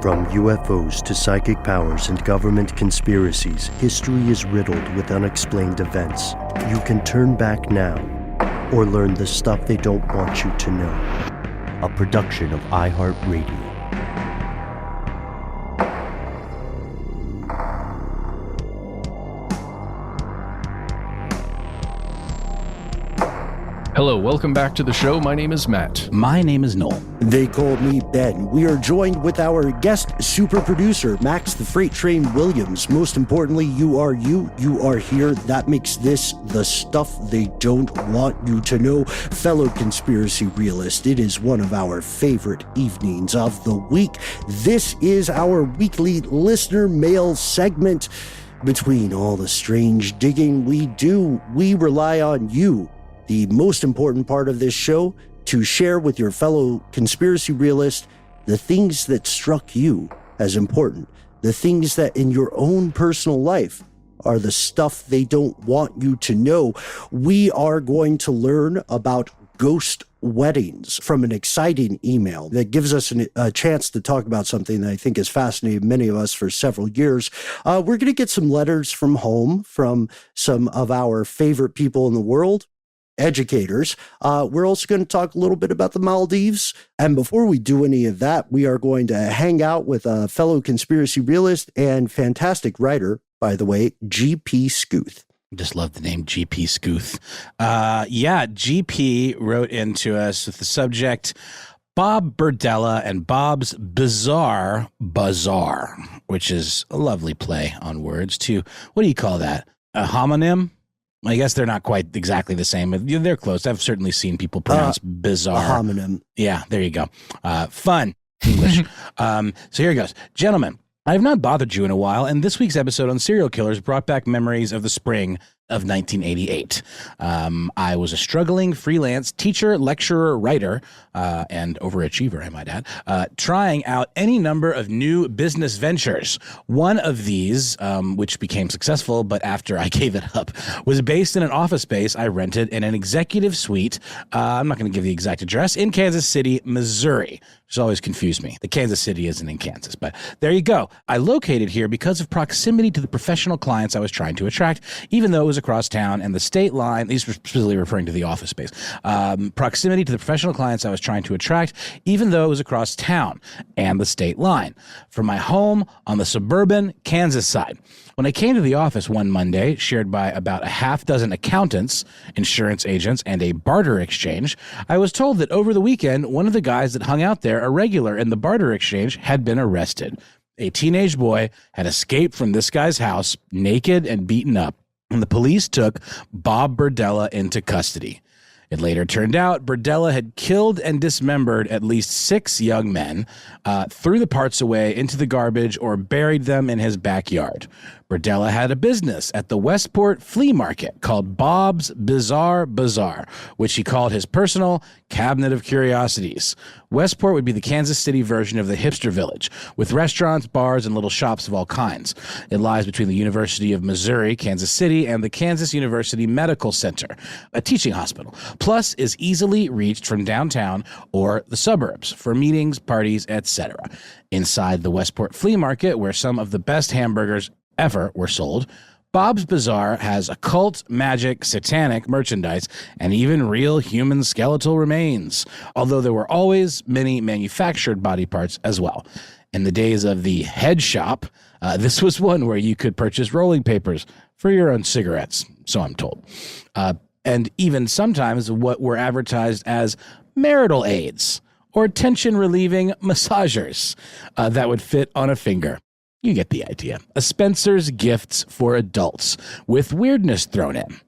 From UFOs to psychic powers and government conspiracies, history is riddled with unexplained events. You can turn back now or learn the stuff they don't want you to know. A production of iHeartRadio. Hello, welcome back to the show. My name is Matt. My name is Noel. They call me Ben. We are joined with our guest super producer, Max the Freight Train Williams. Most importantly, you are here. That makes this the stuff they don't want you to know. Fellow conspiracy realist, it is one of our favorite evenings of the week. This is our weekly listener mail segment. Between all the strange digging we do, we rely on you, the most important part of this show, to share with your fellow conspiracy realist the things that struck you as important, the things that in your own personal life are the stuff they don't want you to know. We are going to learn about ghost weddings from an exciting email that gives us a chance to talk about something that I think has fascinated many of us for several years. We're going to get some letters from home from some of our favorite people in the world, educators. We're also going to talk a little bit about the Maldives. And before we do any of that, we are going to hang out with a fellow conspiracy realist and fantastic writer, by the way, GP Scoothe. Just love the name GP Scoothe. GP wrote into us with the subject, Bob Berdella and Bob's Bizarre Bazaar, which is a lovely play on words to, what do you call that? A homonym? I guess they're not quite exactly the same. They're close. I've certainly seen people pronounce bizarre. A homonym. Yeah, there you go. Fun English. So here it goes. Gentlemen, I have not bothered you in a while, and this week's episode on serial killers brought back memories of the spring of 1988. I was a struggling freelance teacher, lecturer, writer, and overachiever, I might add, trying out any number of new business ventures. One of these, which became successful, but after I gave it up, was based in an office space I rented in an executive suite. I'm not going to give the exact address, in Kansas City, Missouri. Which always confused me. The Kansas City isn't in Kansas, but there you go. I located here because of proximity to the professional clients I was trying to attract, even though it was across town and the state line. These were specifically referring to the office space. Proximity to the professional clients I was trying to attract, even though it was across town and the state line. From my home on the suburban Kansas side. When I came to the office one Monday, shared by about a half dozen accountants, insurance agents, and a barter exchange, I was told that over the weekend, one of the guys that hung out there, a regular in the barter exchange, had been arrested. A teenage boy had escaped from this guy's house, naked and beaten up, and the police took Bob Berdella into custody. It later turned out Berdella had killed and dismembered at least 6 young men, threw the parts away into the garbage, or buried them in his backyard. Berdella had a business at the Westport flea market called Bob's Bizarre Bazaar, which he called his personal cabinet of curiosities. Westport would be the Kansas City version of the hipster village, with restaurants, bars, and little shops of all kinds. It lies between the University of Missouri, Kansas City, and the Kansas University Medical Center, a teaching hospital, plus is easily reached from downtown or the suburbs for meetings, parties, etc. Inside the Westport flea market, where some of the best hamburgers ever were sold, Bob's Bazaar has occult, magic, satanic merchandise, and even real human skeletal remains, although there were always many manufactured body parts as well. In the days of the head shop, this was one where you could purchase rolling papers for your own cigarettes, so I'm told. And even sometimes what were advertised as marital aids or tension-relieving massagers that would fit on a finger. You get the idea. A Spencer's Gifts for adults with weirdness thrown in.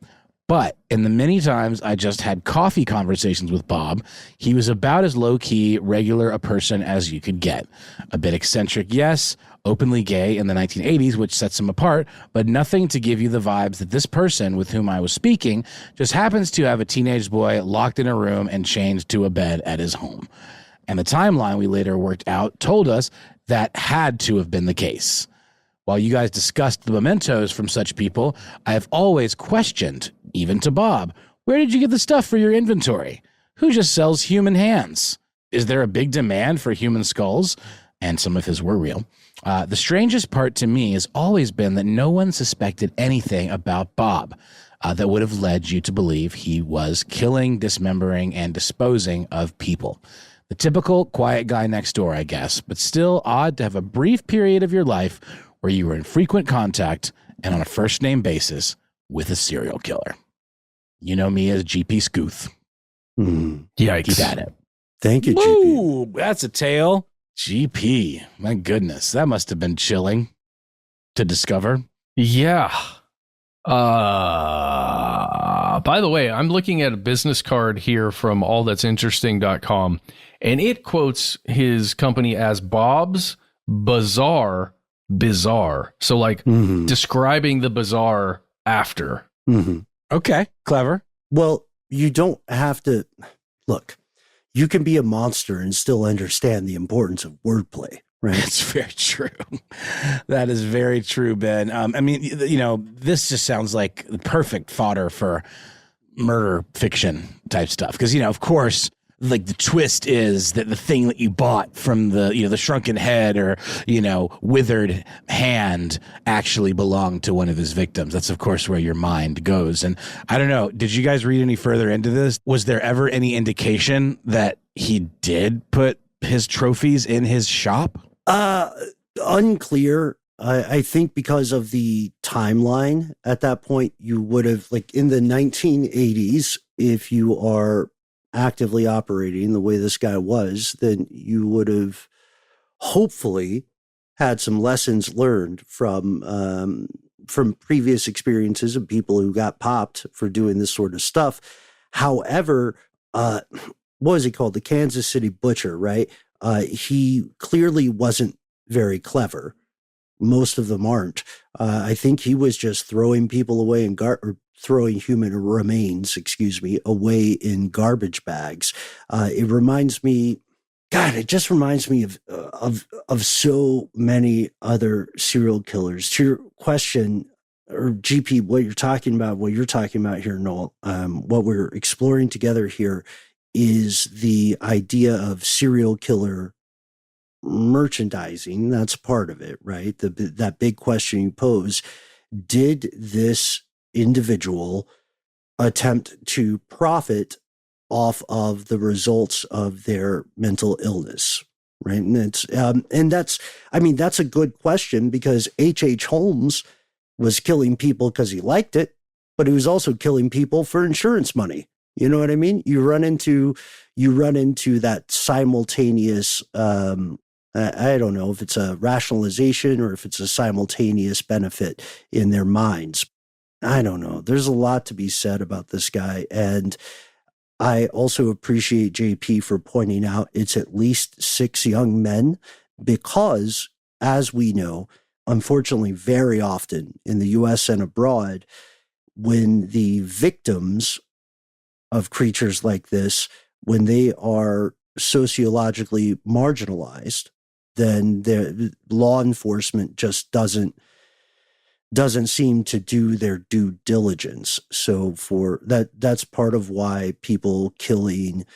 But in the many times I just had coffee conversations with Bob, he was about as low-key, regular a person as you could get. A bit eccentric, yes, openly gay in the 1980s, which sets him apart, but nothing to give you the vibes that this person with whom I was speaking just happens to have a teenage boy locked in a room and chained to a bed at his home. And the timeline we later worked out told us that had to have been the case. While you guys discussed the mementos from such people, I have always questioned, even to Bob, where did you get the stuff for your inventory? Who just sells human hands? Is there a big demand for human skulls? and some of his were real. The strangest part to me has always been that no one suspected anything about Bob that would have led you to believe he was killing, dismembering, and disposing of people. The typical quiet guy next door, I guess, but still odd to have a brief period of your life where you were in frequent contact and on a first-name basis with a serial killer. You know me as GP Scoothe. Yikes. Keep at it. Thank you, Woo, GP. that's a tale. GP, my goodness, that must have been chilling to discover. Yeah. By the way, I'm looking at a business card here from allthat'sinteresting.com, and it quotes his company as Bob's Bizarre. So like describing the bizarre after. Okay, clever. Well, you don't have to look. You can be a monster and still understand the importance of wordplay, right? That's very true. That is very true, Ben. I mean, you know, this just sounds like the perfect fodder for murder fiction type stuff. Because, you know, of course, like the twist is that the thing that you bought from the, you know, the shrunken head or, you know, withered hand actually belonged to one of his victims. That's, of course, where your mind goes. And I don't know, did you guys read any further into this? Was there ever any indication that he did put his trophies in his shop? Unclear. I think because of the timeline at that point, you would have, like in the 1980s, if you are actively operating the way this guy was, then you would have hopefully had some lessons learned from previous experiences of people who got popped for doing this sort of stuff. However, what was he called? The Kansas City Butcher, right? He clearly wasn't very clever. Most of them aren't. I think he was just throwing people away in throwing human remains, away in garbage bags. It reminds me, God, it just reminds me of so many other serial killers. To your question, or GP, what you're talking about here, Noel, what we're exploring together here is the idea of serial killer merchandising. That's part of it, right? That big question you pose: did this individual attempt to profit off of the results of their mental illness, right? And that's a good question, because H.H. Holmes was killing people because he liked it, but he was also killing people for insurance money. You know what I mean? You run into that simultaneous, I don't know if it's a rationalization or if it's a simultaneous benefit in their minds. I don't know. There's a lot to be said about this guy. And I also appreciate JP for pointing out it's at least 6 young men, because, as we know, unfortunately, very often in the US and abroad, when the victims of creatures like this, when they are sociologically marginalized, then the law enforcement just doesn't seem to do their due diligence. So that's part of why people killing,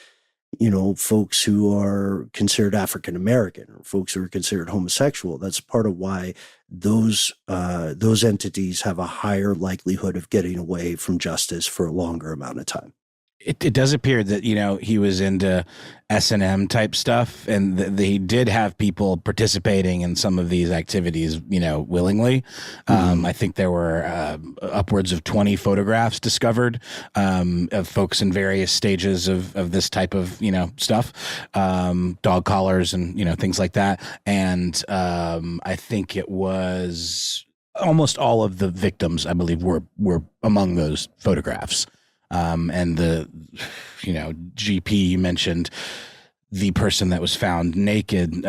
folks who are considered African American or folks who are considered homosexual, that's part of why those entities have a higher likelihood of getting away from justice for a longer amount of time. It does appear that, he was into S&M type stuff, and they did have people participating in some of these activities, willingly. I think there were upwards of 20 photographs discovered of folks in various stages of this type of, stuff, dog collars and, things like that. And I think it was almost all of the victims, I believe, were among those photographs. And the, GP, you mentioned the person that was found naked.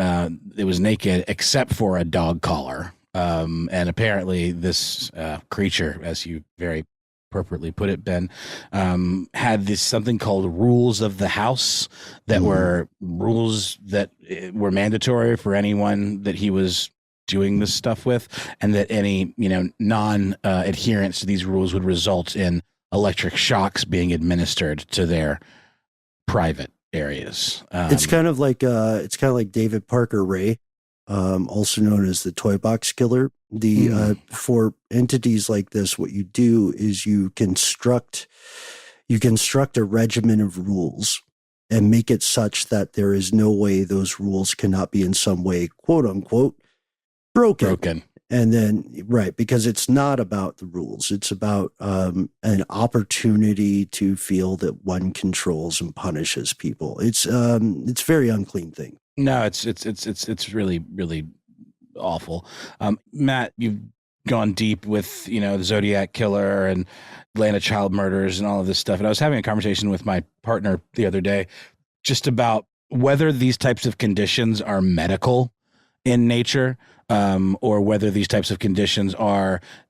It was naked except for a dog collar. And apparently this creature, as you very appropriately put it, Ben, had this something called rules of the house that were rules that were mandatory for anyone that he was doing this stuff with, and that any, non-adherence to these rules would result in electric shocks being administered to their private areas. It's kind of like David Parker Ray. also known as the toy box killer. For entities like this, what you do is you construct a regimen of rules and make it such that there is no way those rules cannot be in some way, quote unquote, broken. And then, right, because it's not about the rules. It's about an opportunity to feel that one controls and punishes people. It's a very unclean thing. No, it's really, really awful. Matt, you've gone deep with, the Zodiac killer and Atlanta child murders and all of this stuff. And I was having a conversation with my partner the other day just about whether these types of conditions are medical in nature, or whether these types of conditions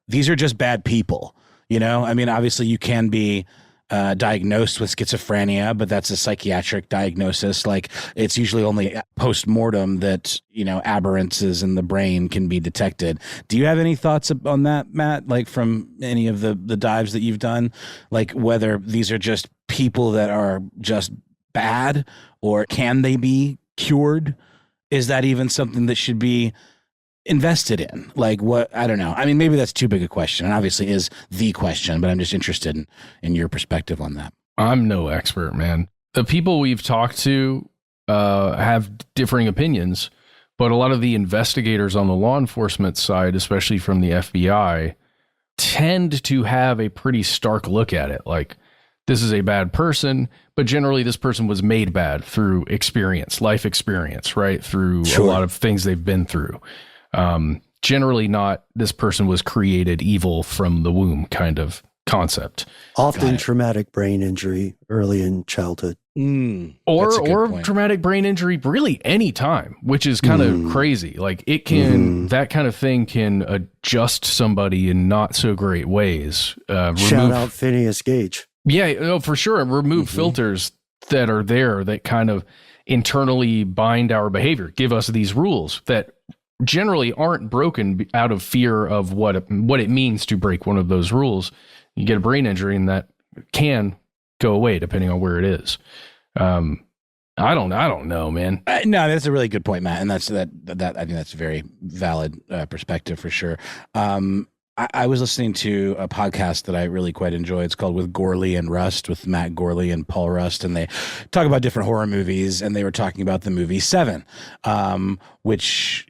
these are just bad people. I mean, obviously you can be diagnosed with schizophrenia, but that's a psychiatric diagnosis. Like, it's usually only post-mortem that, aberrances in the brain can be detected. Do you have any thoughts on that, Matt? Like, from any of the dives that you've done, like whether these are just people that are just bad, or can they be cured? Is that even something that should be invested in? Like, what? I don't know. I mean, maybe that's too big a question, and obviously is the question, but I'm just interested in your perspective on that. I'm no expert, man. The people we've talked to have differing opinions, but a lot of the investigators on the law enforcement side, especially from the FBI, tend to have a pretty stark look at it. Like, this is a bad person, but generally this person was made bad through experience, life experience, right? Through a lot of things they've been through. Generally not, this person was created evil from the womb kind of concept. Often traumatic brain injury early in childhood. Or traumatic brain injury really any time, which is kind of crazy. Like, it can, that kind of thing can adjust somebody in not so great ways. Shout out Phineas Gage. Yeah, for sure. Remove filters that are there that kind of internally bind our behavior, give us these rules that generally aren't broken out of fear of what it means to break one of those rules. You get a brain injury, and that can go away depending on where it is. I don't know, man. No, that's a really good point, Matt, and that I think that's a very valid perspective for sure. I was listening to a podcast that I really quite enjoy. It's called With Gorley and Rust, with Matt Gorley and Paul Rust, and they talk about different horror movies, and they were talking about the movie Seven, which,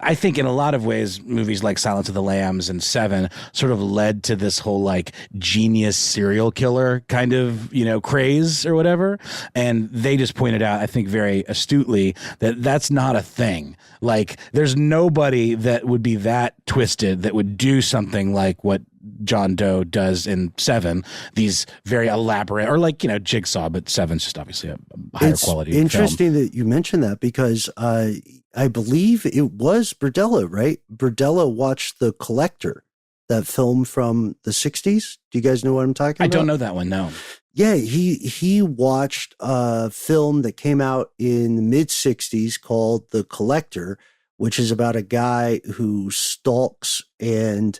I think in a lot of ways, movies like Silence of the Lambs and Seven sort of led to this whole like genius serial killer kind of, craze or whatever. And they just pointed out, I think very astutely, that that's not a thing. Like, there's nobody that would be that twisted that would do something like what John Doe does in Seven, these very elaborate, or like, Jigsaw, but Seven's just obviously a higher quality film. It's interesting that you mentioned that, because I believe it was Berdella, right? Berdella watched The Collector, that film from the 60s. Do you guys know what I'm talking about? I don't know that one, no. Yeah, he watched a film that came out in the mid-60s called The Collector, which is about a guy who stalks and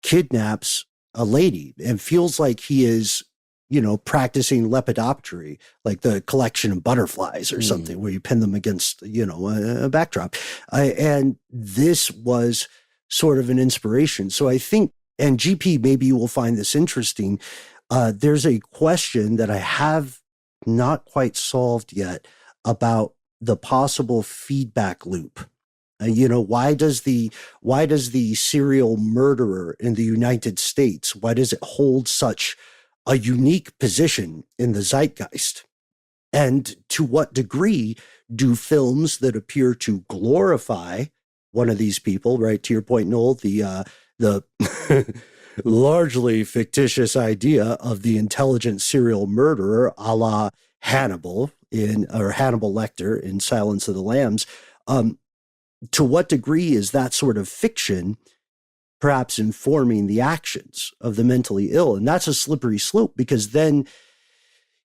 kidnaps a lady and feels like he is, practicing lepidoptery, like the collection of butterflies or something, where you pin them against, a backdrop. And this was sort of an inspiration. So I think, and GP, maybe you will find this interesting. There's a question that I have not quite solved yet about the possible feedback loop. Why does the serial murderer in the United States, why does it hold such a unique position in the zeitgeist? And to what degree do films that appear to glorify one of these people, right? To your point, Noel, the largely fictitious idea of the intelligent serial murderer, a la Hannibal Hannibal Lecter in Silence of the Lambs. To what degree is that sort of fiction perhaps informing the actions of the mentally ill? And that's a slippery slope, because then,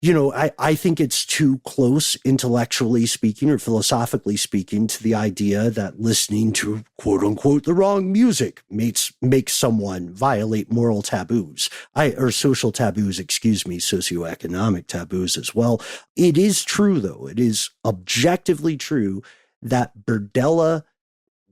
I think it's too close, intellectually speaking or philosophically speaking, to the idea that listening to quote unquote the wrong music makes someone violate moral taboos, or social taboos, socioeconomic taboos as well. It is true, though. It is objectively true that Berdella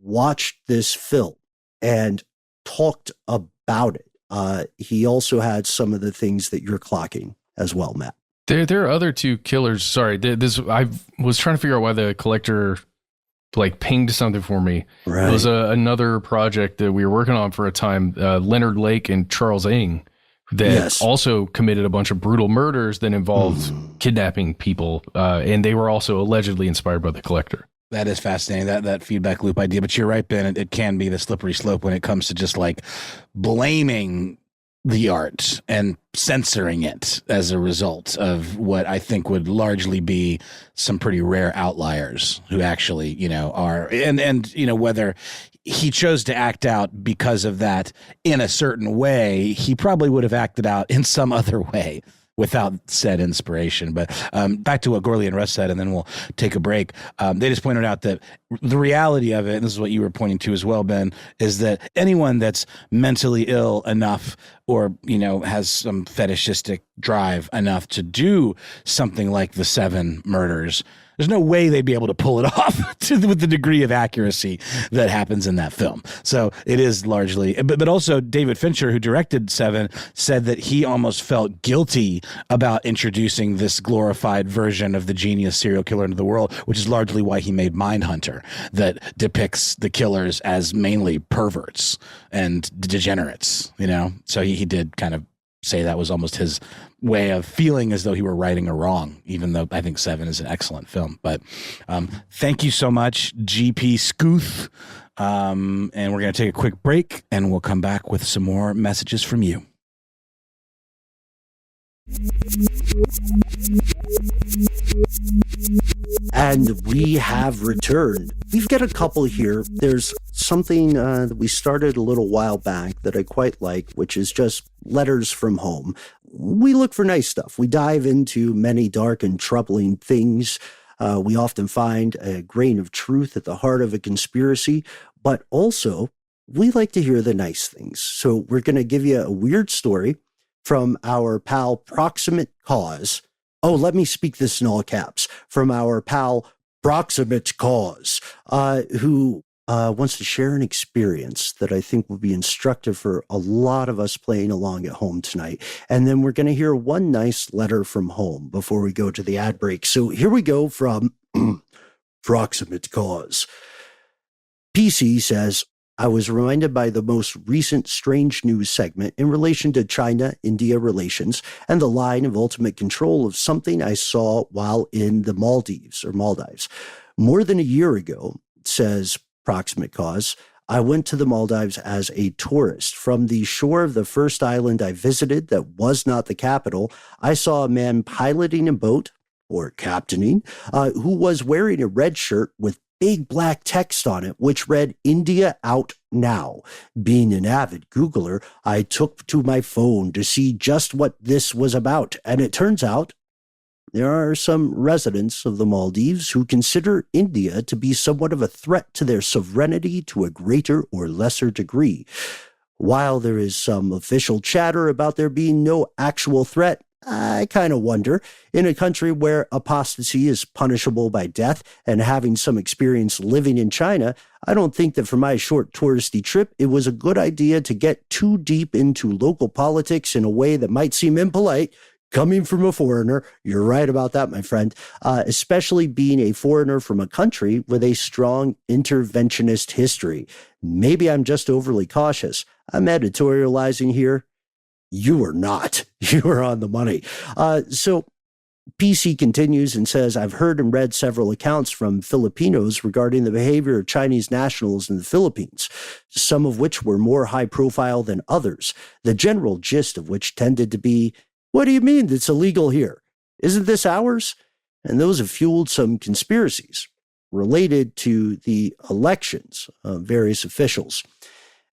watched this film and talked about it. He also had some of the things that you're clocking as well, Matt. There are other two killers. Sorry, I was trying to figure out why the collector like pinged something for me. Right. It was another project that we were working on for a time, Leonard Lake and Charles Ng, that also committed a bunch of brutal murders that involved kidnapping people. And they were also allegedly inspired by the collector. That is fascinating, that feedback loop idea. But you're right, Ben, it can be the slippery slope when it comes to just like blaming the art and censoring it as a result of what I think would largely be some pretty rare outliers who actually, are, and whether he chose to act out because of that in a certain way, he probably would have acted out in some other way without said inspiration. But back to what Gorley and Russ said, and then we'll take a break. They just pointed out that the reality of it, and this is what you were pointing to as well, Ben, is that anyone that's mentally ill enough or, has some fetishistic drive enough to do something like the 7 murders, there's no way they'd be able to pull it off with the degree of accuracy that happens in that film. So it is largely, but also David Fincher, who directed 7, said that he almost felt guilty about introducing this glorified version of the genius serial killer into the world, which is largely why he made Mindhunter, that depicts the killers as mainly perverts and degenerates, So he did kind of say that was almost his way of feeling as though he were righting a wrong, even though I think 7 is an excellent film. But thank you so much, GP Scoothe. And we're going to take a quick break, and we'll come back with some more messages from you. And we have returned. We've got a couple here. There's something that we started a little while back that I quite like, which is just letters from home. We look for nice stuff. We dive into many dark and troubling things. We often find a grain of truth at the heart of a conspiracy, but also we like to hear the nice things. So we're going to give you a weird story from our pal Proximate Cause. Oh, let me speak this in all caps. From our pal Proximate Cause, who wants to share an experience that I think will be instructive for a lot of us playing along at home tonight. And then we're going to hear one nice letter from home before we go to the ad break. So here we go from Proximate Cause. PC says, I was reminded by the most recent strange news segment in relation to China-India relations and the line of ultimate control of something I saw while in the Maldives. More than a year ago, says Proximate Cause, I went to the Maldives as a tourist. From the shore of the first island I visited that was not the capital, I saw a man piloting a boat, or captaining, who was wearing a red shirt with big black text on it, which read, India out now. Being an avid Googler, I took to my phone to see just what this was about. And it turns out there are some residents of the Maldives who consider India to be somewhat of a threat to their sovereignty to a greater or lesser degree. While there is some official chatter about there being no actual threat, I kind of wonder, in a country where apostasy is punishable by death and having some experience living in China, I don't think that for my short touristy trip, it was a good idea to get too deep into local politics in a way that might seem impolite. Coming from a foreigner, you're right about that, my friend, especially being a foreigner from a country with a strong interventionist history. Maybe I'm just overly cautious. I'm editorializing here. You are not. You are on the money. So PC continues and says, I've heard and read several accounts from Filipinos regarding the behavior of Chinese nationals in the Philippines, some of which were more high profile than others, the general gist of which tended to be, what do you mean it's illegal here? Isn't this ours? And those have fueled some conspiracies related to the elections of various officials.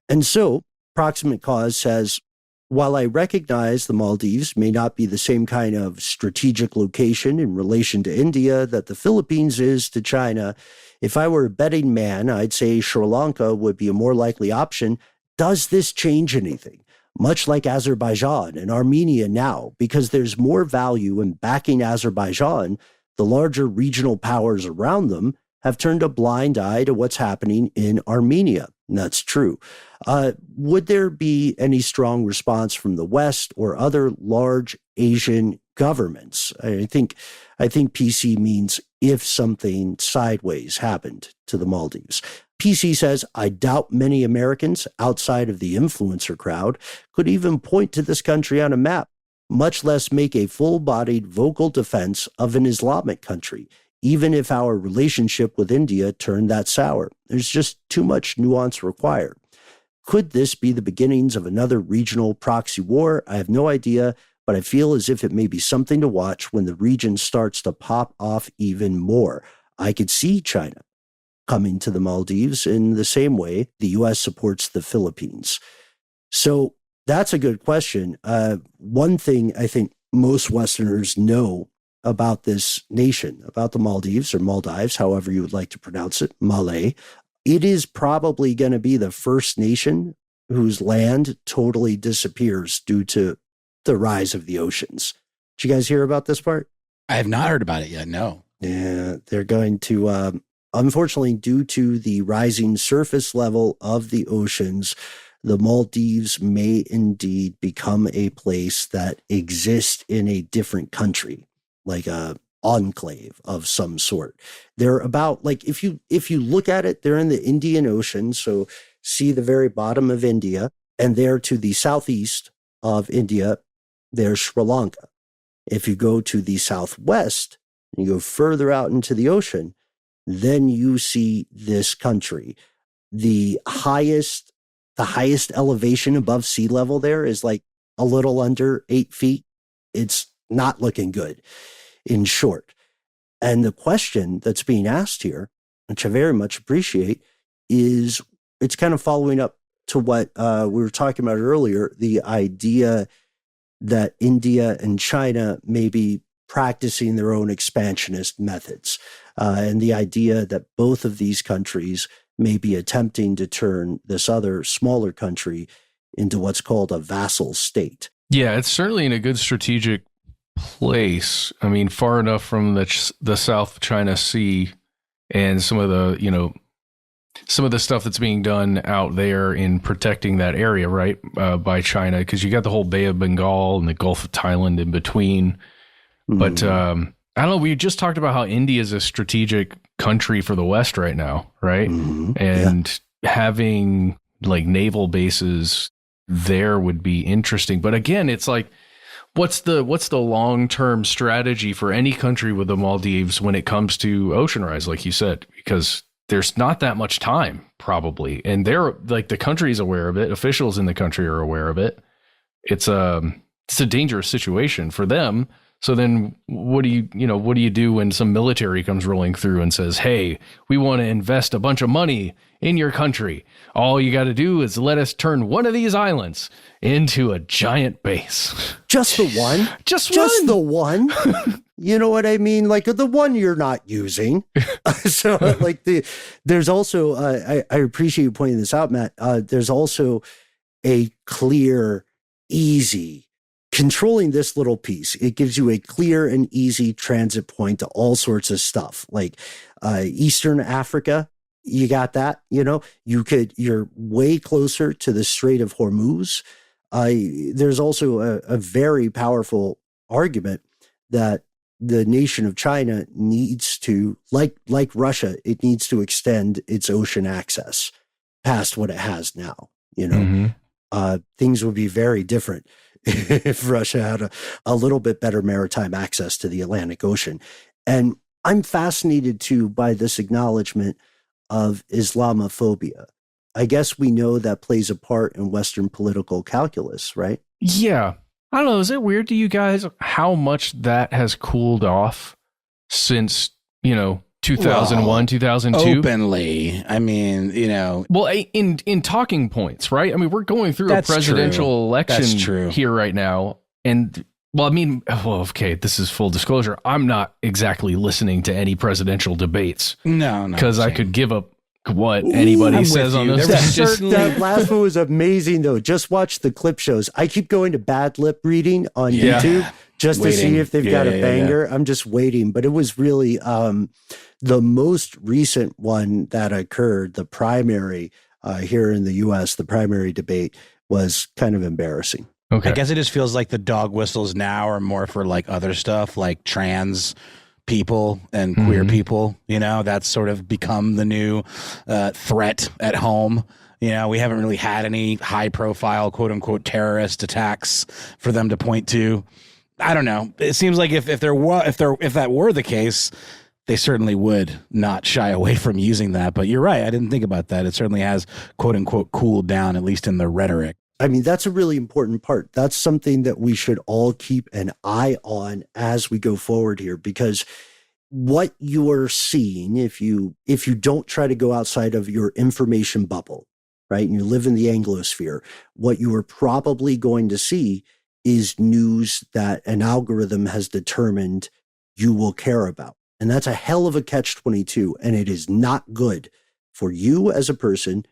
And so Proximate Cause says, while I recognize the Maldives may not be the same kind of strategic location in relation to India that the Philippines is to China, if I were a betting man, I'd say Sri Lanka would be a more likely option. Does this change anything? Much like Azerbaijan and Armenia now, because there's more value in backing Azerbaijan, the larger regional powers around them have turned a blind eye to what's happening in Armenia. And that's true. Would there be any strong response from the West or other large Asian governments? I think PC means if something sideways happened to the Maldives. PC says, I doubt many Americans outside of the influencer crowd could even point to this country on a map, much less make a full-bodied vocal defense of an Islamic country, even if our relationship with India turned that sour. There's just too much nuance required. Could this be the beginnings of another regional proxy war? I have no idea, but I feel as if it may be something to watch when the region starts to pop off even more. I could see China coming to the Maldives in the same way the U.S. supports the Philippines. So that's a good question. One thing I think most Westerners know about this nation, about the Maldives or Maldives, however you would like to pronounce it, Malay, it is probably going to be the first nation whose land totally disappears due to the rise of the oceans. Did you guys hear about this part? I have not heard about it yet, no. Yeah, they're going to, unfortunately, due to the rising surface level of the oceans, the Maldives may indeed become a place that exists in a different country, like a enclave of some sort. They're about, like, if you look at it, they're in the Indian Ocean. So see the very bottom of India, and there to the southeast of India, there's Sri Lanka. If you go to the southwest and you go further out into the ocean, then you see this country. The highest elevation above sea level there is like a little under 8 feet. It's not looking good, in short. And the question that's being asked here, which I very much appreciate, is it's kind of following up to what we were talking about earlier, the idea that India and China may be practicing their own expansionist methods, and the idea that both of these countries may be attempting to turn this other smaller country into what's called a vassal state. Yeah, it's certainly in a good strategic place. I mean, far enough from the South China Sea and some of the, some of the stuff that's being done out there in protecting that area, right, by China, because you got the whole Bay of Bengal and the Gulf of Thailand in between. But I don't know, we just talked about how India is a strategic country for the West right now, right? And having like naval bases there would be interesting. But again, it's like, what's the long-term strategy for any country with the Maldives when it comes to ocean rise, like you said? Because there's not that much time, probably. And they're like, the country is aware of it. Officials in the country are aware of it. It's a dangerous situation for them. So then what do you do when some military comes rolling through and says, hey, we want to invest a bunch of money in your country. All you got to do is let us turn one of these islands into a giant base. Just the one? Just the one? You know what I mean? Like the one you're not using. So like there's also, I appreciate you pointing this out, Matt. There's also a clear, easy, controlling this little piece. It gives you a clear and easy transit point to all sorts of stuff like Eastern Africa. You got that, you're way closer to the Strait of Hormuz. There's also a very powerful argument that the nation of China needs to, like Russia, it needs to extend its ocean access past what it has now. Things would be very different if Russia had a little bit better maritime access to the Atlantic Ocean. And I'm fascinated too by this acknowledgement of Islamophobia. I guess we know that plays a part in Western political calculus, right? Yeah. I don't know. Is it weird to you guys how much that has cooled off since, 2001, 2002? Openly. I mean, Well, in talking points, right? I mean, we're going through a presidential election here right now. And, okay, this is full disclosure. I'm not exactly listening to any presidential debates. No. Because I could give up what anybody says on those. That last one was amazing, though. Just watch the clip shows. I keep going to bad lip reading on YouTube just to see if they've got a banger. I'm just waiting. But it was really The most recent one that occurred, the primary here in the U.S., the primary debate was kind of embarrassing. Okay. I guess it just feels like the dog whistles now are more for like other stuff, like trans people and queer people. You know, that's sort of become the new threat at home. You know, we haven't really had any high profile, quote unquote, terrorist attacks for them to point to. I don't know. It seems like if that were the case, they certainly would not shy away from using that. But you're right. I didn't think about that. It certainly has, quote unquote, cooled down, at least in the rhetoric. I mean, that's a really important part. That's something that we should all keep an eye on as we go forward here, because what you are seeing, if you don't try to go outside of your information bubble, right, and you live in the Anglosphere, what you are probably going to see is news that an algorithm has determined you will care about. And that's a hell of a catch-22, and it is not good for you as a person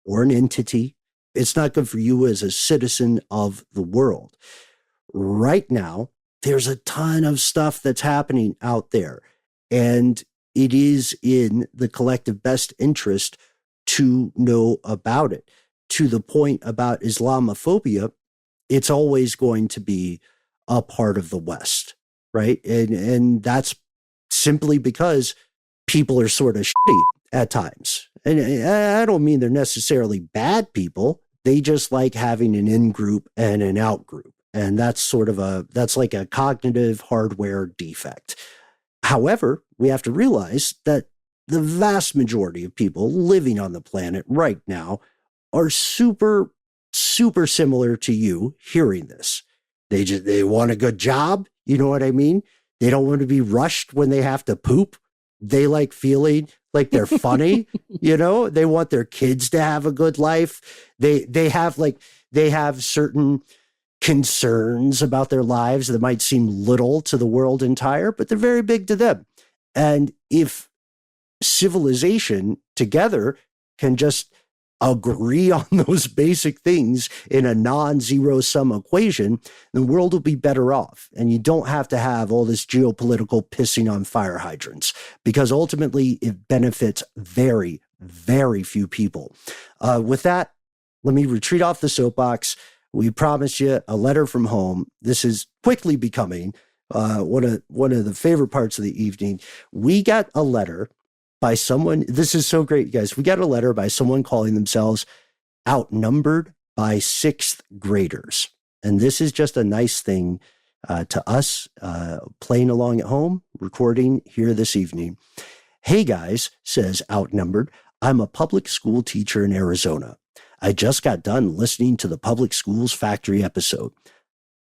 or an entity. It's not good for you as a citizen of the world. Right now, there's a ton of stuff that's happening out there, and it is in the collective best interest to know about it. To the point about Islamophobia, it's always going to be a part of the West, right? And that's simply because people are sort of shitty at times. And I don't mean they're necessarily bad people. They just like having an in-group and an out-group. And that's that's like a cognitive hardware defect. However, we have to realize that the vast majority of people living on the planet right now are super, super similar to you hearing this. They want a good job. You know what I mean? They don't want to be rushed when they have to poop. They like feeling like they're funny. You know, they want their kids to have a good life. They have certain concerns about their lives that might seem little to the world entire, but they're very big to them. And if civilization together can just agree on those basic things in a non-zero sum equation, the world will be better off. And you don't have to have all this geopolitical pissing on fire hydrants, because ultimately it benefits very, very few people. With that, let me retreat off the soapbox. We promised you a letter from home. This is quickly becoming one of the favorite parts of the evening. We got a letter by someone. This is so great, you guys. We got a letter by someone calling themselves Outnumbered by Sixth Graders. And this is just a nice thing to us playing along at home, recording here this evening. Hey guys, says Outnumbered. I'm a public school teacher in Arizona. I just got done listening to the Public Schools Factory episode.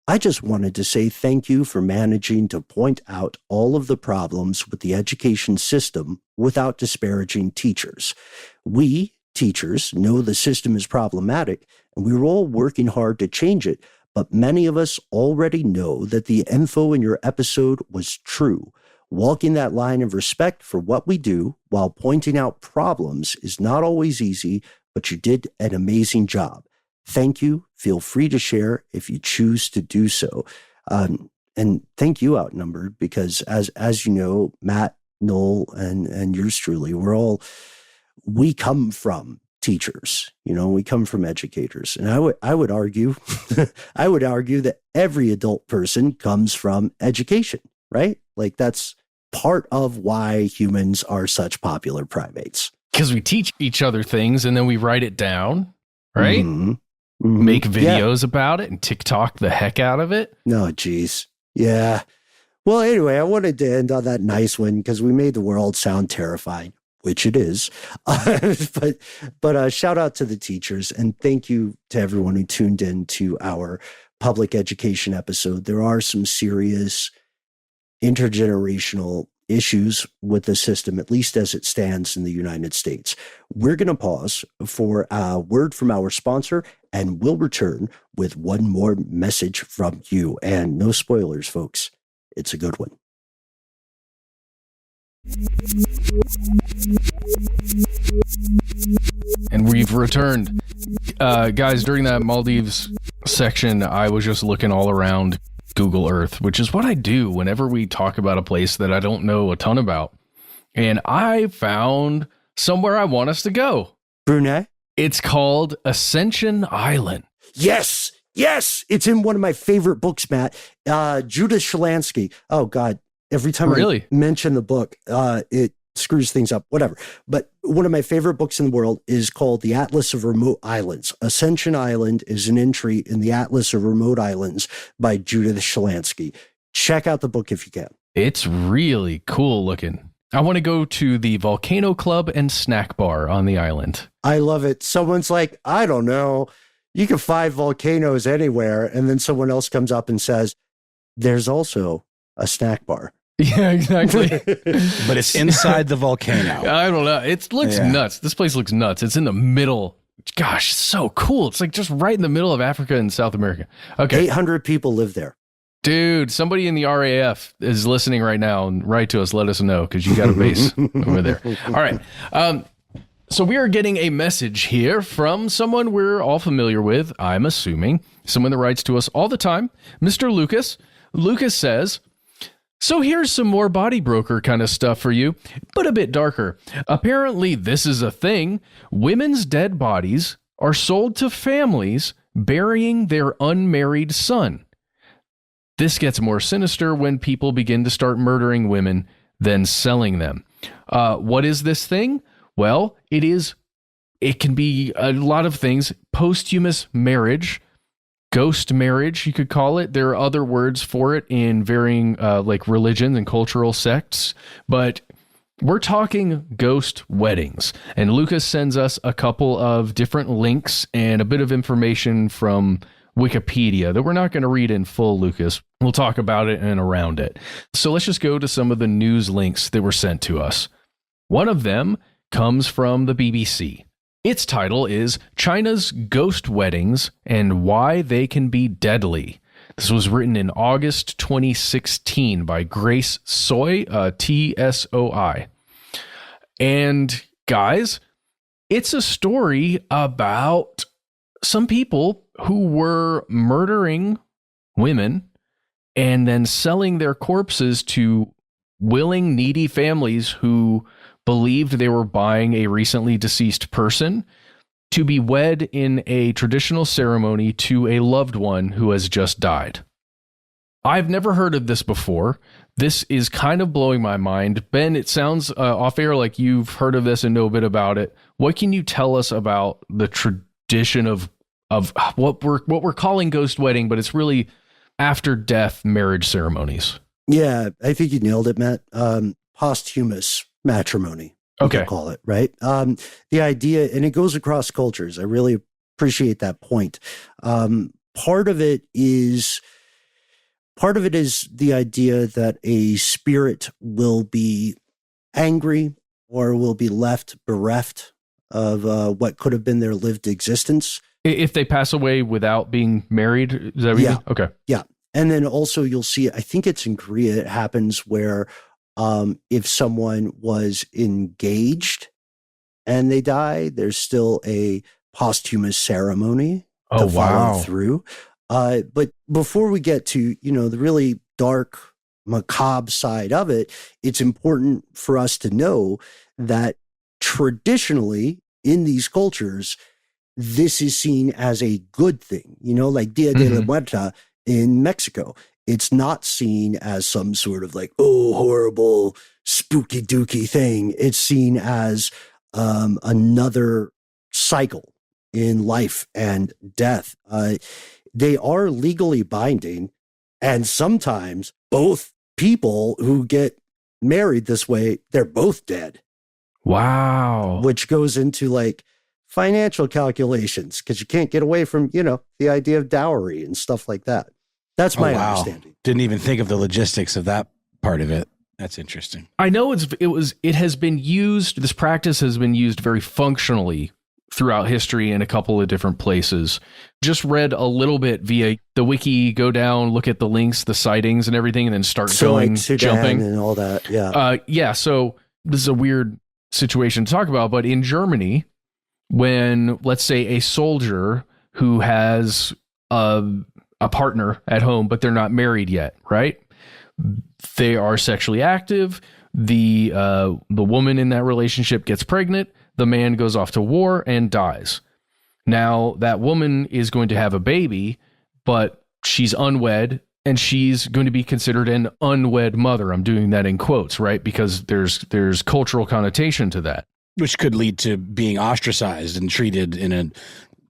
I just wanted to say thank you for managing to point out all of the problems with the education system without disparaging teachers. We, teachers, know the system is problematic, and we're all working hard to change it, but many of us already know that the info in your episode was true. Walking that line of respect for what we do while pointing out problems is not always easy, but you did an amazing job. Thank you. Feel free to share if you choose to do so. And thank you, Outnumbered, because as you know, Matt, Noel, and yours truly, we come from teachers, you know, we come from educators. And I would argue, I would argue that every adult person comes from education, right? Like that's part of why humans are such popular primates. Because we teach each other things and then we write it down, right? Mm-hmm. Mm-hmm. Make videos about it and TikTok the heck out of it. No, geez. Yeah. Well, anyway, I wanted to end on that nice one because we made the world sound terrifying, which it is. But shout out to the teachers, and thank you to everyone who tuned in to our public education episode. There are some serious intergenerational issues with the system, at least as it stands in the United States. We're going to pause for a word from our sponsor, and we'll return with one more message from you. And no spoilers, folks. It's a good one. And we've returned. Guys, during that Maldives section, I was just looking all around Google Earth, which is what I do whenever we talk about a place that I don't know a ton about. And I found somewhere I want us to go. Brunei? It's called Ascension Island. Yes. Yes. It's in one of my favorite books, Matt. Judith Shalansky. Oh, God. Every time I mention the book, it screws things up, whatever. But one of my favorite books in the world is called The Atlas of Remote Islands. Ascension Island is an entry in the Atlas of Remote Islands by Judith Shalansky. Check out the book if you can. It's really cool looking. I want to go to the Volcano Club and Snack Bar on the island. I love it. Someone's like, I don't know, you can find volcanoes anywhere. And then someone else comes up and says, there's also a snack bar. Yeah, exactly. But it's inside the volcano. I don't know. It looks nuts. This place looks nuts. It's in the middle. Gosh, so cool. It's like just right in the middle of Africa and South America. Okay. 800 people live there. Dude, somebody in the RAF is listening right now and write to us. Let us know because you got a base over there. All right. So we are getting a message here from someone we're all familiar with, I'm assuming. Someone that writes to us all the time. Mr. Lucas. Lucas says, so here's some more body broker kind of stuff for you, but a bit darker. Apparently, this is a thing. Women's dead bodies are sold to families burying their unmarried son. This gets more sinister when people begin to start murdering women, then selling them. What is this thing? Well, it can be a lot of things. Posthumous marriage, ghost marriage, you could call it. There are other words for it in varying like religions and cultural sects, but we're talking ghost weddings. And Lucas sends us a couple of different links and a bit of information from Wikipedia that we're not going to read in full, Lucas. We'll talk about it and around it. So let's just go to some of the news links that were sent to us. One of them comes from the BBC. Its title is China's Ghost Weddings and Why They Can Be Deadly. This was written in August 2016 by Grace Tsoi, Tsoi. And guys, it's a story about some people who were murdering women and then selling their corpses to willing, needy families who believed they were buying a recently deceased person to be wed in a traditional ceremony to a loved one who has just died. I've never heard of this before. This is kind of blowing my mind. Ben, it sounds off air like you've heard of this and know a bit about it. What can you tell us about the tradition of what we're calling ghost wedding, but it's really after death marriage ceremonies? Yeah, I think you nailed it, Matt. Posthumous matrimony. Okay. Call it, right? The idea, and it goes across cultures. I really appreciate that point. Part of it is the idea that a spirit will be angry or will be left bereft of what could have been their lived existence. If they pass away without being married, is that what you mean? Okay. Yeah. And then also you'll see, I think it's in Korea, it happens where if someone was engaged and they die, there's still a posthumous ceremony to follow through. But before we get to, the really dark, macabre side of it, it's important for us to know that traditionally in these cultures, this is seen as a good thing, like Dia de la Muerta in Mexico. It's not seen as some sort of like, oh, horrible, spooky dooky thing. It's seen as another cycle in life and death. They are legally binding. And sometimes both people who get married this way, they're both dead. Wow. Which goes into like financial calculations because you can't get away from, the idea of dowry and stuff like that. That's my understanding. Didn't even think of the logistics of that part of it. That's interesting. I know it has been used, this practice has been used very functionally throughout history in a couple of different places. Just read a little bit via the wiki, go down, look at the links, the sightings and everything, and then start jumping and all that. Yeah. So this is a weird situation to talk about, but in Germany, when let's say a soldier who has a partner at home, but they're not married yet, right? They are sexually active. the woman in that relationship gets pregnant, the man goes off to war and dies. Now, that woman is going to have a baby, but she's unwed, and she's going to be considered an unwed mother. I'm doing that in quotes, right? Because there's cultural connotation to that. Which could lead to being ostracized and treated in a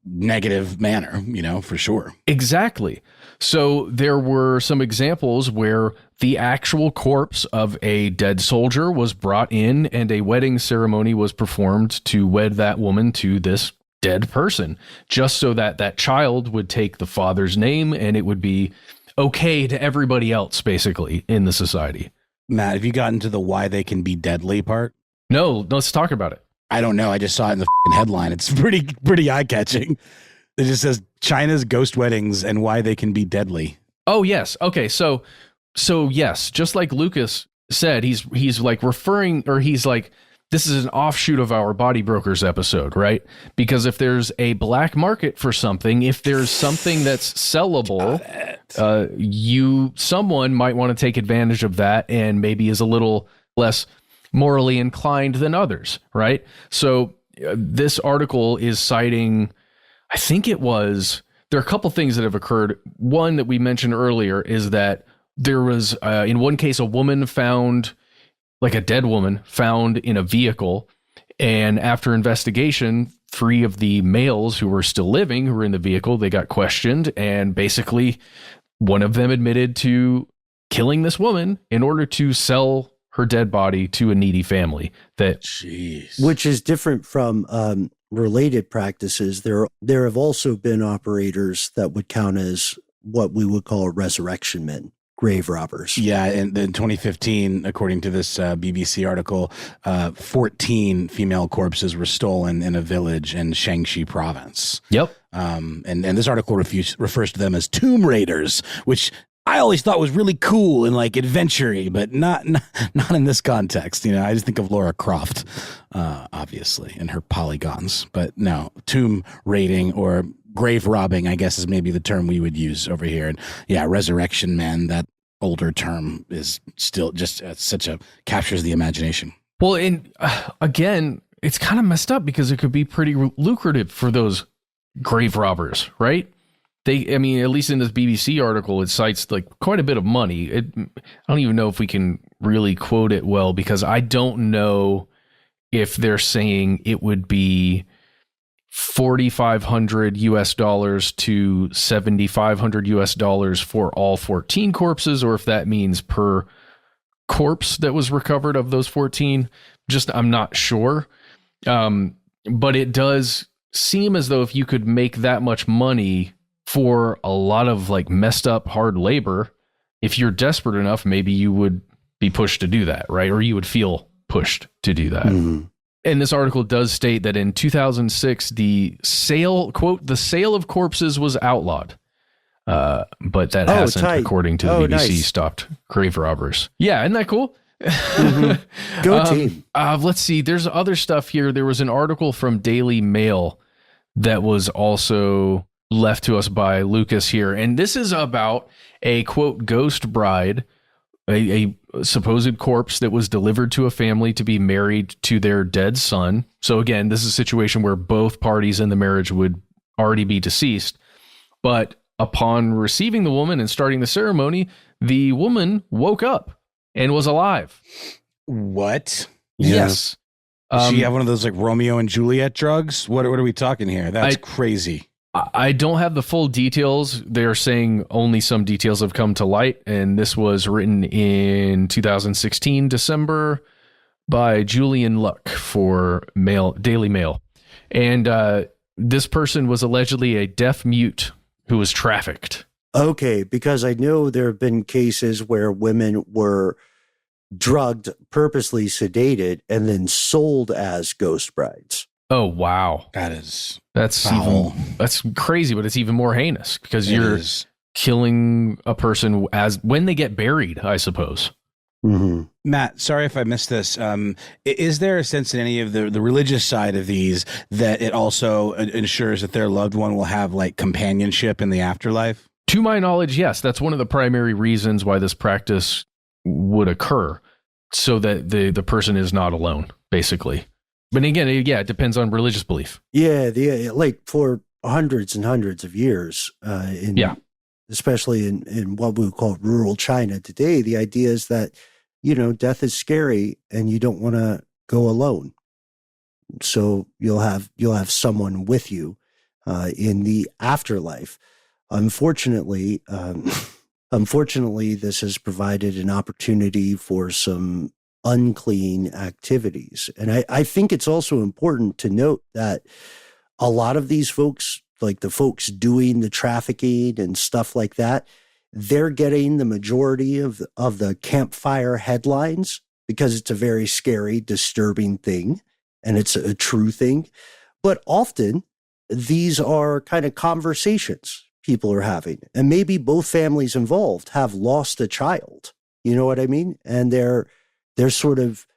negative manner, for sure. Exactly. So there were some examples where the actual corpse of a dead soldier was brought in and a wedding ceremony was performed to wed that woman to this dead person, just so that that child would take the father's name and it would be okay to everybody else, basically, in the society. Matt, have you gotten to the why they can be deadly part? No, let's talk about it. I don't know. I just saw it in the headline. It's pretty eye-catching. It just says China's ghost weddings and why they can be deadly. Oh, yes. Okay, so yes, just like Lucas said, he's like referring, or he's like, this is an offshoot of our Body Brokers episode, right? Because if there's a black market for something, if there's something that's sellable, someone might want to take advantage of that and maybe is a little less morally inclined than others, right? So this article is citing, I think there are a couple things that have occurred. One that we mentioned earlier is that there was, in one case, a woman found, like a dead woman found in a vehicle. And after investigation, 3 of the males who were still living, who were in the vehicle, they got questioned. And basically, one of them admitted to killing this woman in order to sell her dead body to a needy family. Which is different from related practices. There have also been operators that would count as what we would call resurrection men. Grave robbers. Yeah, and in 2015, according to this BBC article, 14 female corpses were stolen in a village in Shaanxi province. Yep. And this article refers to them as tomb raiders, which I always thought was really cool and like adventure-y, but not in this context. I just think of Laura Croft, obviously, and her polygons. But no, tomb raiding or grave robbing, I guess, is maybe the term we would use over here. And yeah, resurrection man, that older term is still just captures the imagination. Well, and again, it's kind of messed up because it could be pretty lucrative for those grave robbers, right? At least in this BBC article, it cites like quite a bit of money. I don't even know if we can really quote it well, because I don't know if they're saying it would be $4,500 to $7,500 for all 14 corpses, or if that means per corpse that was recovered of those 14. I'm not sure. But it does seem as though if you could make that much money for a lot of like messed up hard labor, if you're desperate enough, maybe you would be pushed to do that, right? Or you would feel pushed to do that. Mm-hmm. And this article does state that in 2006, the sale of corpses was outlawed. But that hasn't, according to the BBC, nice. Stopped grave robbers. Yeah, isn't that cool? Mm-hmm. Go team. Let's see. There's other stuff here. There was an article from Daily Mail that was also left to us by Lucas here. And this is about a, quote, ghost bride, a supposed corpse that was delivered to a family to be married to their dead son. So again, this is a situation where both parties in the marriage would already be deceased. But upon receiving the woman and starting the ceremony, the woman woke up and was alive. What? Yes. Does she have one of those like Romeo and Juliet drugs? What are we talking here? That's crazy. I don't have the full details. They're saying only some details have come to light, and this was written in 2016, December, by Julian Luck for Daily Mail. And this person was allegedly a deaf mute who was trafficked. Okay, because I know there have been cases where women were drugged, purposely sedated, and then sold as ghost brides. Oh, wow. That's crazy, but it's even more heinous because you're killing a person when they get buried, I suppose. Mm-hmm. Matt, sorry if I missed this. Is there a sense in any of the religious side of these that it also ensures that their loved one will have like companionship in the afterlife? To my knowledge, yes. That's one of the primary reasons why this practice would occur. so that the person is not alone, basically. But again, yeah, it depends on religious belief. Yeah, like for hundreds and hundreds of years, especially in what we would call rural China today, the idea is that, death is scary and you don't want to go alone. So you'll have someone with you in the afterlife. Unfortunately, this has provided an opportunity for some unclean activities. And I think it's also important to note that a lot of these folks, like the folks doing the trafficking and stuff like that, they're getting the majority of the campfire headlines because it's a very scary, disturbing thing, and it's a true thing. But often these are kind of conversations people are having, and maybe both families involved have lost a child. You know what I mean? And they're sort of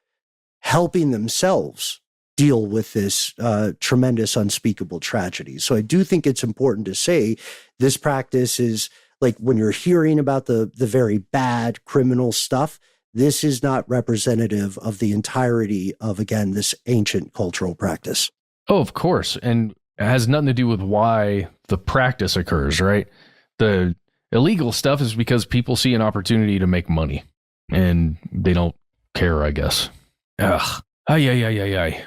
helping themselves deal with this tremendous, unspeakable tragedy. So I do think it's important to say this practice is, like, when you're hearing about the very bad criminal stuff, this is not representative of the entirety of, again, this ancient cultural practice. Oh, of course. And it has nothing to do with why the practice occurs, right? The illegal stuff is because people see an opportunity to make money and they don't care, I guess. Ugh. Ay.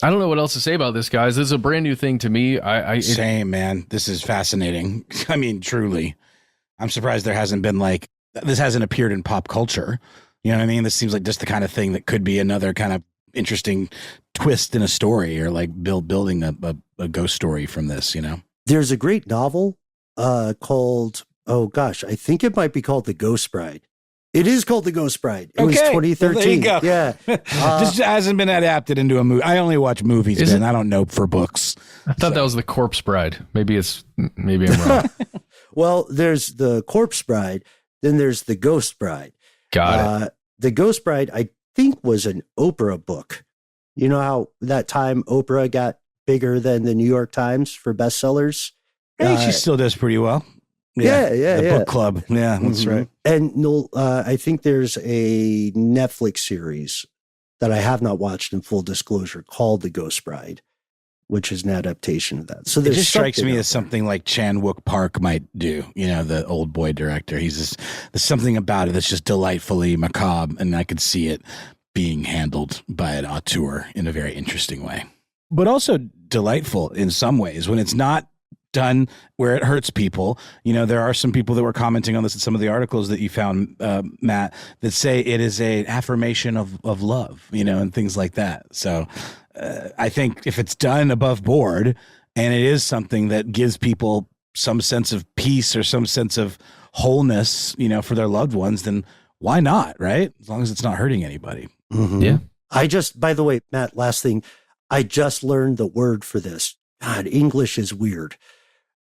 I don't know what else to say about this, guys. This is a brand new thing to me. Same, man. This is fascinating. I mean, truly. I'm surprised there hasn't been this hasn't appeared in pop culture. You know what I mean? This seems like just the kind of thing that could be another kind of interesting twist in a story, or like building a ghost story from this, There's a great novel called, I think it might be called The Ghost Bride. It is called The Ghost Bride. It was 2013. There you go. Yeah. This hasn't been adapted into a movie. I only watch movies, I don't know for books. I thought that was The Corpse Bride. Maybe I'm wrong. Well, there's The Corpse Bride, then there's The Ghost Bride. Got it. The Ghost Bride, I think, was an Oprah book. You know how that time Oprah got bigger than the New York Times for bestsellers? I think she still does pretty well. Yeah. Book club. Yeah, that's right. And I think there's a Netflix series that I have not watched, in full disclosure, called The Ghost Bride, which is an adaptation of that. So it just strikes me as something like Chan Wook Park might do, the Old Boy director. There's something about it that's just delightfully macabre, and I could see it being handled by an auteur in a very interesting way. But also delightful in some ways when it's not done where it hurts people. There are some people that were commenting on this in some of the articles that you found, Matt, that say it is an affirmation of love, and things like that. So I think if it's done above board and it is something that gives people some sense of peace or some sense of wholeness, for their loved ones, then why not, right? As long as it's not hurting anybody. Mm-hmm. Yeah. By the way, Matt, last thing, I just learned the word for this. God, English is weird.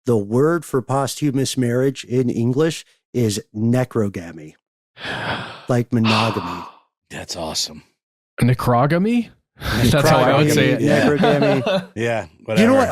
The word for posthumous marriage in English is necrogamy, like monogamy. That's awesome. Necrogamy? That's how I would say it. Necrogamy. Yeah. Whatever. You know what?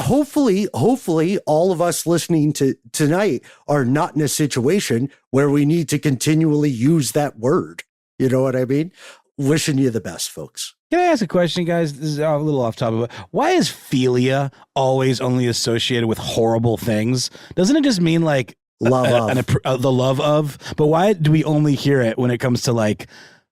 Hopefully all of us listening to tonight are not in a situation where we need to continually use that word. You know what I mean? Wishing you the best, folks. Can I ask a question, guys? This is a little off topic, but why is philia always only associated with horrible things? Doesn't it just mean like the love of? But why do we only hear it when it comes to like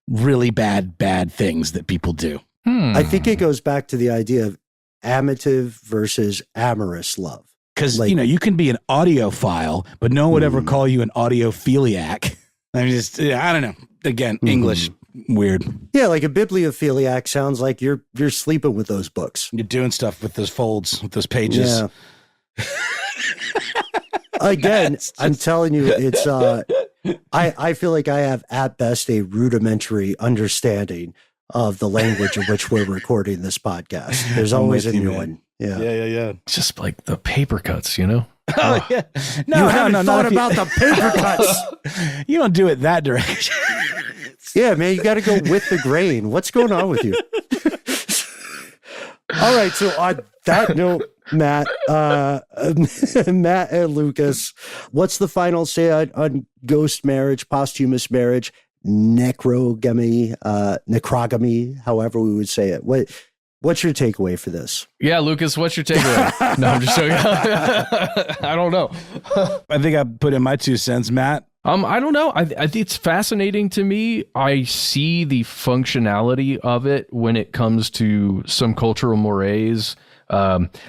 really bad things that people do? I think it goes back to the idea of amative versus amorous love. Because, you can be an audiophile, but no one would ever call you an audiophiliac. I don't know. Again, English. Weird. Yeah, like a bibliophiliac sounds like you're sleeping with those books. You're doing stuff with those folds, with those pages. Yeah. Again, I'm telling you, it's I feel like I have at best a rudimentary understanding of the language in which we're recording this podcast. There's always a new one. Yeah. It's just like the paper cuts, Oh, yeah. You haven't thought about the paper cuts. You don't do it that direction. Yeah, man, you got to go with the grain. What's going on with you? All right, so on that note, Matt and Lucas, what's the final say on ghost marriage, posthumous marriage? necrogamy, however we would say it. What's your takeaway for this? Yeah, Lucas, what's your takeaway? No, I'm just joking. I don't know. I think I put in my 2 cents, Matt. I don't know. I think it's fascinating to me. I see the functionality of it when it comes to some cultural mores,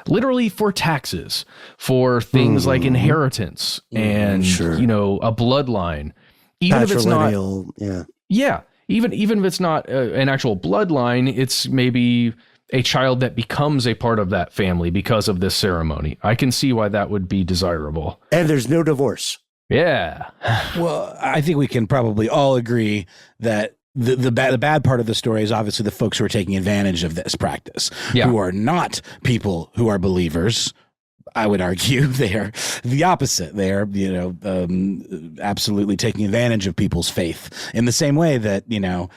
literally for taxes, for things like inheritance and, you know, a bloodline. Even if it's not, even if it's not an actual bloodline, it's maybe a child that becomes a part of that family because of this ceremony. I can see why that would be desirable. And there's no divorce. Yeah. Well, I think we can probably all agree that the bad part of the story is obviously the folks who are taking advantage of this practice, who are not people who are believers. I would argue they are the opposite. They are, you know, absolutely taking advantage of people's faith in the same way that, you know,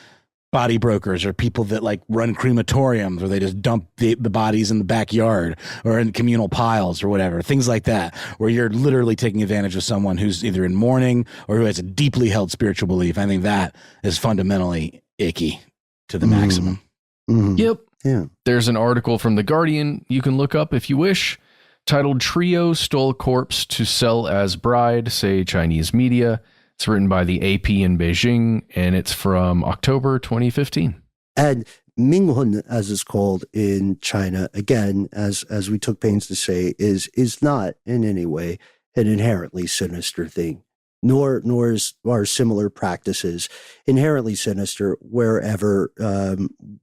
body brokers or people that like run crematoriums where they just dump the bodies in the backyard or in communal piles or whatever, things like that, where you're literally taking advantage of someone who's either in mourning or who has a deeply held spiritual belief. I think that is fundamentally icky to the maximum. Yep. Yeah. There's an article from The Guardian you can look up if you wish, titled "Trio Stole Corpse to Sell as Bride, Say Chinese Media." It's written by the AP in Beijing, and it's from October 2015. And Minghun, as it's called in China, again, as we took pains to say, is not in any way an inherently sinister thing, nor are similar practices inherently sinister wherever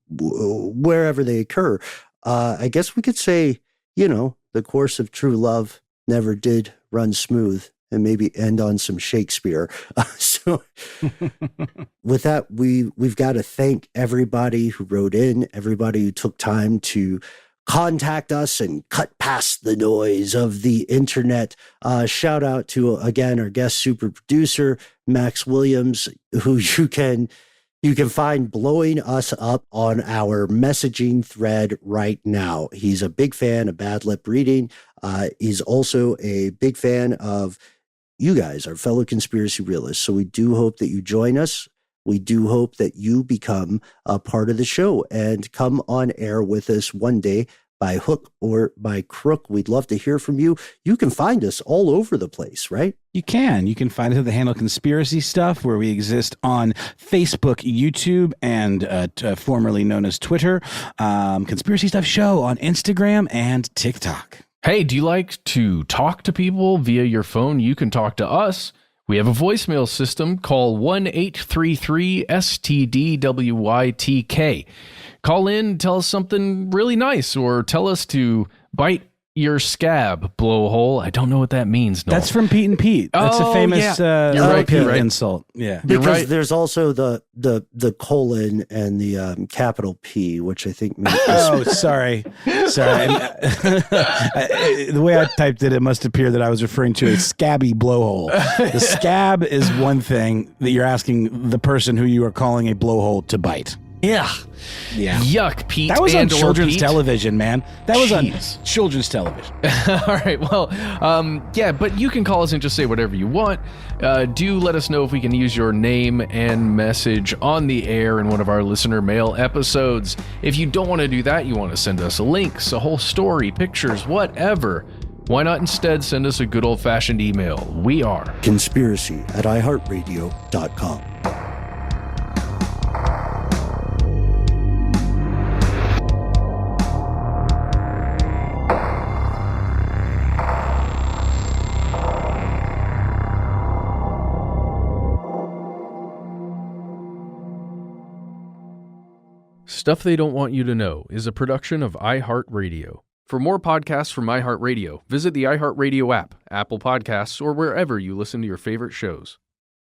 they occur. I guess we could say, you know, the course of true love never did run smooth, and maybe end on some Shakespeare. So with that, we've got to thank everybody who wrote in, everybody who took time to contact us and cut past the noise of the internet. Shout out to, again, our guest super producer, Max Williams, who you can find blowing us up on our messaging thread right now. He's a big fan of bad lip reading. He's also a big fan of you guys, our fellow conspiracy realists. So we do hope that you join us. We do hope that you become a part of the show and come on air with us one day by hook or by crook. We'd love to hear from you. You can find us all over the place, right? You can find us at the handle Conspiracy Stuff, where we exist on Facebook, YouTube, and formerly known as Twitter. Conspiracy Stuff Show on Instagram and TikTok. Hey, do you like to talk to people via your phone? You can talk to us. We have a voicemail system. Call 1-833-STDWYTK. Call in, tell us something really nice, or tell us to bite your scab, blowhole. I don't know what that means. Noel. That's from Pete and Pete. That's a famous Pete insult. Yeah, because there's also the colon and the capital P, which I think means. Oh, sorry. The way I typed it, it must appear that I was referring to a scabby blowhole. The scab is one thing that you're asking the person who you are calling a blowhole to bite. Yeah. Yuck, Pete. That was on and children's Pete. television, man. That was on children's television. All right. Well, yeah, but you can call us and just say whatever you want. Do let us know if we can use your name and message on the air in one of our listener mail episodes. If you don't want to do that, you want to send us links, a whole story, pictures, whatever. Why not instead send us a good old-fashioned email? We are conspiracy@iHeartRadio.com. Stuff They Don't Want You to Know is a production of iHeartRadio. For more podcasts from iHeartRadio, visit the iHeartRadio app, Apple Podcasts, or wherever you listen to your favorite shows.